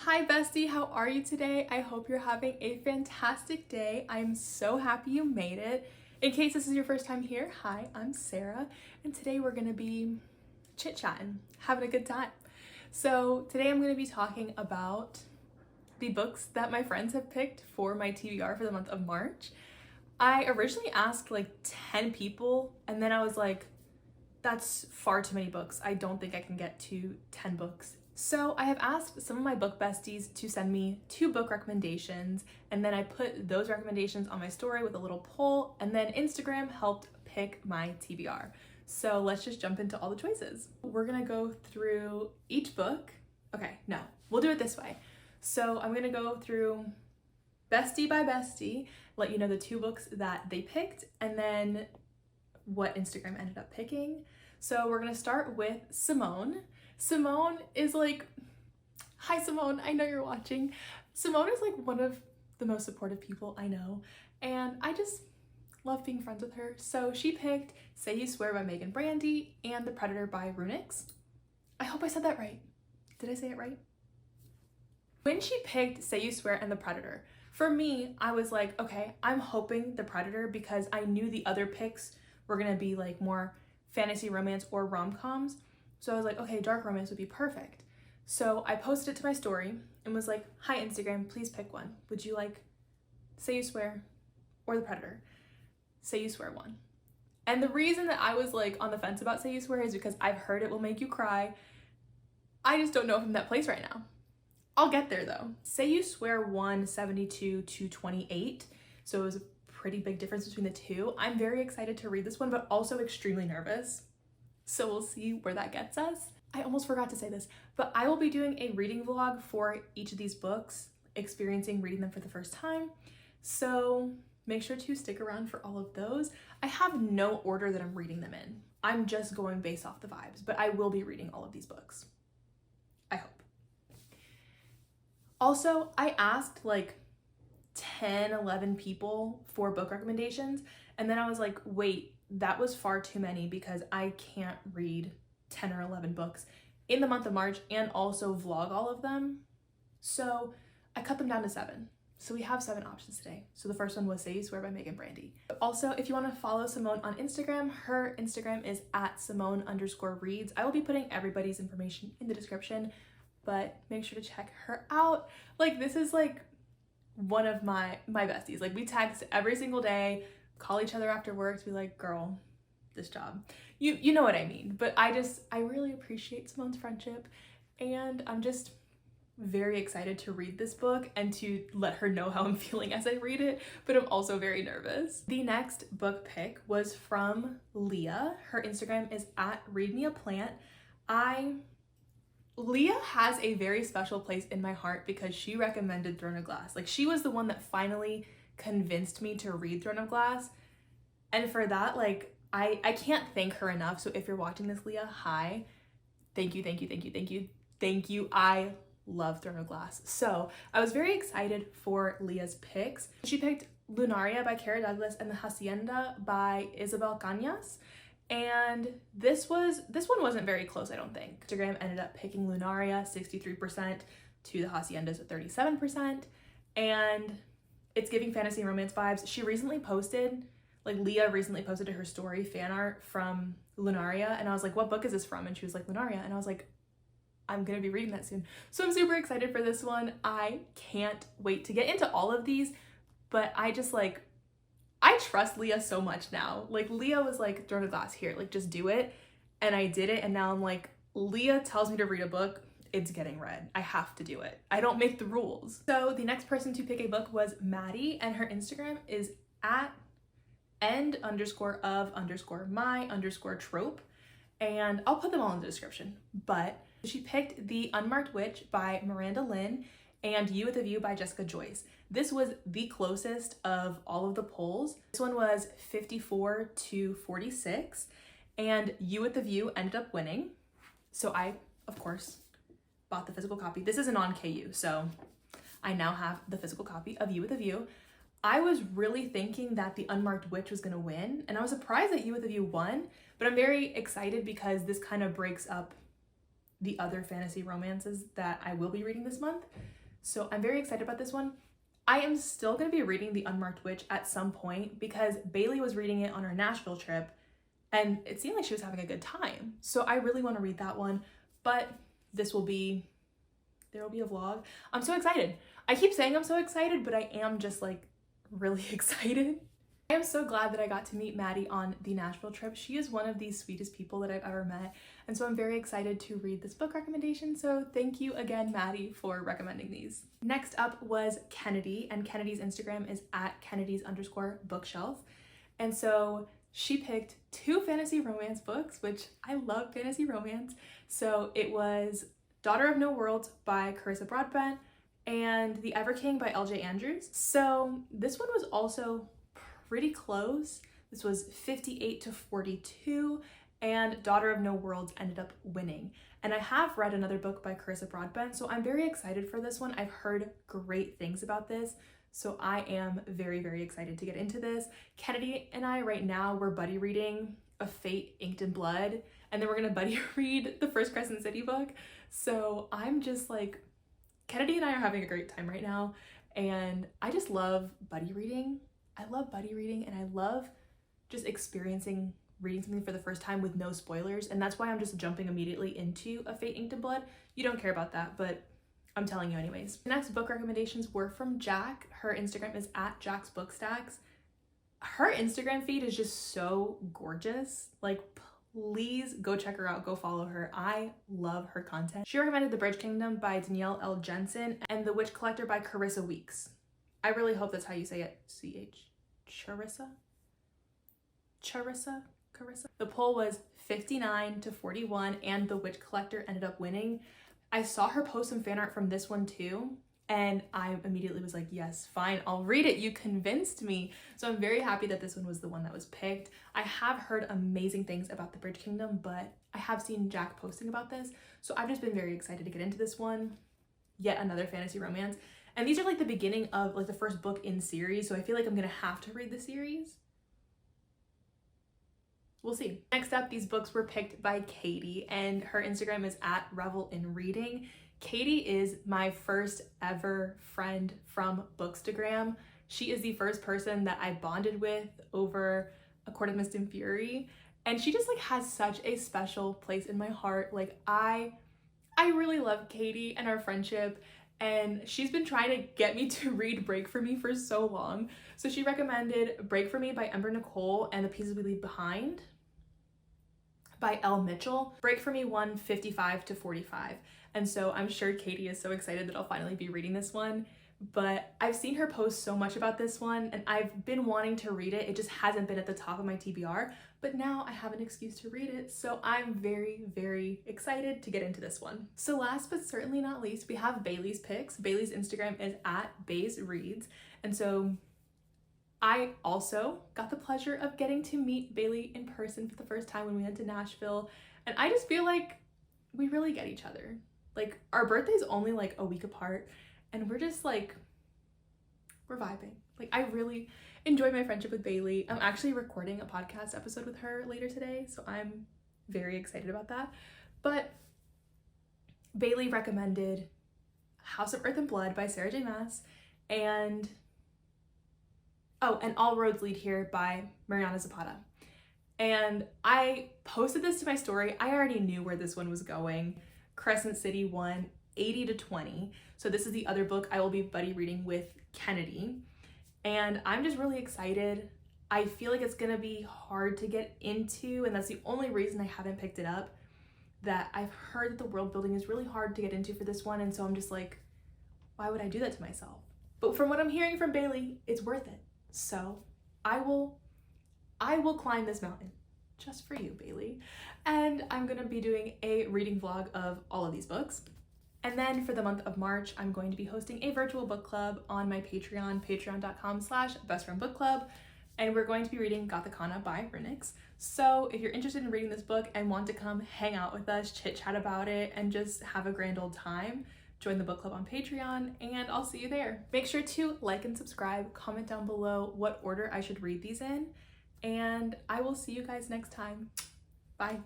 Hi bestie, how are you today? I hope you're having a fantastic day. I'm so happy you made it. In case this is your first time here, hi, I'm Sarah, and today we're gonna be chit-chatting, having a good time. So today I'm gonna be talking about the books that my friends have picked for my TBR for the month of March. I originally asked like 10 people, and then I was like, that's far too many books. I don't think I can get to 10 books. So I have asked some of my book besties to send me 2 book recommendations, and then I put those recommendations on my story with a little poll, and then Instagram helped pick my TBR. So let's just jump into all the choices. We're gonna go through each book. Okay, no, we'll do it this way. So I'm gonna go through bestie by bestie, let you know the 2 books that they picked, and then what Instagram ended up picking. So we're gonna start with Simone. Simone is like, hi Simone, I know you're watching. Simone is like one of the most supportive people I know, and I just love being friends with her. So she picked Say You Swear by Megan Brandy and The Predator by Runix. I hope I said that right. Did I say it right? When she picked Say You Swear and The Predator, for me, I was like, okay, I'm hoping The Predator because I knew the other picks were gonna be like more fantasy romance or rom-coms. So I was like, okay, dark romance would be perfect. So I posted it to my story and was like, hi Instagram, please pick one. Would you like Say You Swear or The Predator? Say You Swear won. And the reason that I was like on the fence about Say You Swear is because I've heard it will make you cry. I just don't know if I'm in that place right now. I'll get there though. Say You Swear won 72 to 28. So it was a pretty big difference between the 2. I'm very excited to read this one, but also extremely nervous. So we'll see where that gets us. I almost forgot to say this, but I will be doing a reading vlog for each of these books, experiencing reading them for the first time. So make sure to stick around for all of those. I have no order that I'm reading them in. I'm just going based off the vibes, but I will be reading all of these books. I hope. Also, I asked like 10, 11 people for book recommendations, and then I was like, wait, that was far too many because I can't read 10 or 11 books in the month of March and also vlog all of them. So I cut them down to 7. So we have 7 options today. So the first one was Say You Swear by Megan Brandy. Also, if you want to follow Simone on Instagram, her Instagram is at Simone_reads. I will be putting everybody's information in the description, but make sure to check her out. Like, this is like one of my besties. Like, we text every single day, call each other after work to be like, girl, this job. You know what I mean. But I really appreciate Simone's friendship, and I'm just very excited to read this book and to let her know how I'm feeling as I read it, but I'm also very nervous. The next book pick was from Leah. Her Instagram is at readmeaplant. Leah has a very special place in my heart because she recommended Throne of Glass. Like, she was the one that finally convinced me to read Throne of Glass. And for that, like, I can't thank her enough. So if you're watching this, Leah, hi. Thank you, thank you, thank you, thank you, thank you. I love Throne of Glass. So I was very excited for Leah's picks. She picked Lunaria by Kara Douglas and The Hacienda by Isabel Cañas. And this one wasn't very close, I don't think. Instagram ended up picking Lunaria 63% to The Hacienda's 37%. And it's giving fantasy and romance vibes. She recently posted, like Leah recently posted to her story fan art from Lunaria. And I was like, what book is this from? And she was like, Lunaria. And I was like, I'm gonna be reading that soon. So I'm super excited for this one. I can't wait to get into all of these, but I trust Leah so much now. Like, Leah was like, Throne of Glass, here, like, just do it. And I did it, and now I'm like, Leah tells me to read a book, it's getting read. I have to do it. I don't make the rules. So the next person to pick a book was Maddie, and her Instagram is at end_of_my_trope. And I'll put them all in the description. But she picked The Unmarked Witch by Miranda Lynn and You with a View by Jessica Joyce. This was the closest of all of the polls. This one was 54 to 46, and You with the View ended up winning. So I, of course, bought the physical copy. This is a non-KU, so I now have the physical copy of You with a View. I was really thinking that The Unmarked Witch was gonna win, and I was surprised that You with a View won, but I'm very excited because this kind of breaks up the other fantasy romances that I will be reading this month. So I'm very excited about this one. I am still going to be reading The Unmarked Witch at some point because Bailey was reading it on our Nashville trip and it seemed like she was having a good time. So I really want to read that one, but there will be a vlog. I'm so excited. I keep saying I'm so excited, but I am just like really excited. I am so glad that I got to meet Maddie on the Nashville trip. She is one of the sweetest people that I've ever met. And so I'm very excited to read this book recommendation. So thank you again, Maddie, for recommending these. Next up was Kennedy, and Kennedy's Instagram is at Kennedy's_bookshelf. And so she picked 2 fantasy romance books, which I love fantasy romance. So it was Daughter of No Worlds by Carissa Broadbent and The Ever King by L.J. Andrews. So this one was also pretty close. This was 58-42, and Daughter of No Worlds ended up winning. And I have read another book by Carissa Broadbent, so I'm very excited for this one. I've heard great things about this, so I am very, very excited to get into this. Kennedy and I right now, we're buddy reading A Fate Inked in Blood, and then we're gonna buddy read the first Crescent City book. So I'm just like, Kennedy and I are having a great time right now, and I just love buddy reading. I love buddy reading, and I love just experiencing reading something for the first time with no spoilers, and that's why I'm just jumping immediately into A Fate Inked in Blood. You don't care about that, but I'm telling you anyways. The next book recommendations were from Jack. Her Instagram is at Jack's Bookstacks. Her Instagram feed is just so gorgeous. Like, please go check her out, go follow her. I love her content. She recommended The Bridge Kingdom by Danielle L. Jensen and The Witch Collector by Carissa Weeks. I really hope that's how you say it. Charissa? The poll was 59-41, and The Witch Collector ended up winning. I saw her post some fan art from this one too, and I immediately was like, yes, fine, I'll read it. You convinced me. So I'm very happy that this one was the one that was picked. I have heard amazing things about The Bridge Kingdom, but I have seen Jack posting about this, so I've just been very excited to get into this one. Yet another fantasy romance. And these are like the beginning of like the first book in series, so I feel like I'm gonna have to read the series. We'll see. Next up, these books were picked by Katie, and her Instagram is at Revel in Reading. Katie is my first ever friend from Bookstagram. She is the first person that I bonded with over A Court of Mist and Fury, and she just like has such a special place in my heart. Like I really love Katie and our friendship, and she's been trying to get me to read Break For Me for so long. So she recommended Break For Me by Ember Nicole and The Pieces We Leave Behind by Elle Mitchell. Break For Me won 55-45. And so I'm sure Katie is so excited that I'll finally be reading this one. But I've seen her post so much about this one, and I've been wanting to read it. It just hasn't been at the top of my TBR, but now I have an excuse to read it. So I'm very, very excited to get into this one. So last but certainly not least, we have Bailey's picks. Bailey's Instagram is at Bays Reads. And so I also got the pleasure of getting to meet Bailey in person for the first time when we went to Nashville. And I just feel like we really get each other. Like, our birthday's only like a week apart, and we're just like, we're vibing. Like, I really enjoy my friendship with Bailey. I'm actually recording a podcast episode with her later today, so I'm very excited about that. But Bailey recommended House of Earth and Blood by Sarah J. Maas, and All Roads Lead Here by Mariana Zapata. And I posted this to my story. I already knew where this one was going. Crescent City won 80-20. So this is the other book I will be buddy reading with Kennedy. And I'm just really excited. I feel like it's gonna be hard to get into, and that's the only reason I haven't picked it up. That I've heard that the world building is really hard to get into for this one, and so I'm just like, why would I do that to myself? But from what I'm hearing from Bailey, it's worth it. So I will climb this mountain just for you, Bailey. And I'm gonna be doing a reading vlog of all of these books. And then for the month of March, I'm going to be hosting a virtual book club on my Patreon, patreon.com/bestfriendbookclub. And we're going to be reading Gothicana by Rinix. So if you're interested in reading this book and want to come hang out with us, chit chat about it, and just have a grand old time, join the book club on Patreon, and I'll see you there. Make sure to like and subscribe, comment down below what order I should read these in, and I will see you guys next time. Bye.